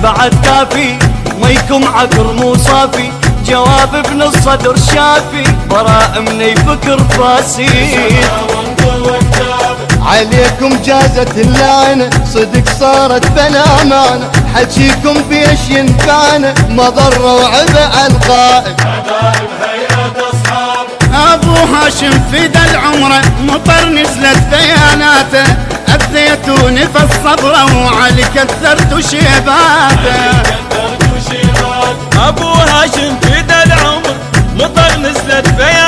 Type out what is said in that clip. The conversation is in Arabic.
بعد كافي، ميكم عكر مو صافي، جواب ابن الصدر شافي، براء مني فكر فاسي. عليكم جازت اللعنة، صدق صارت بالأمانة، حجيكم بيش ينفعنا، مضرة وعبء القائد. ابو هاشم فدا العمره، مطر نزلت بياناته، اذيتوني في الصبره وعلي كثرت شيباته. ابو هاشم فدا العمر، مطر نزلت بياناته.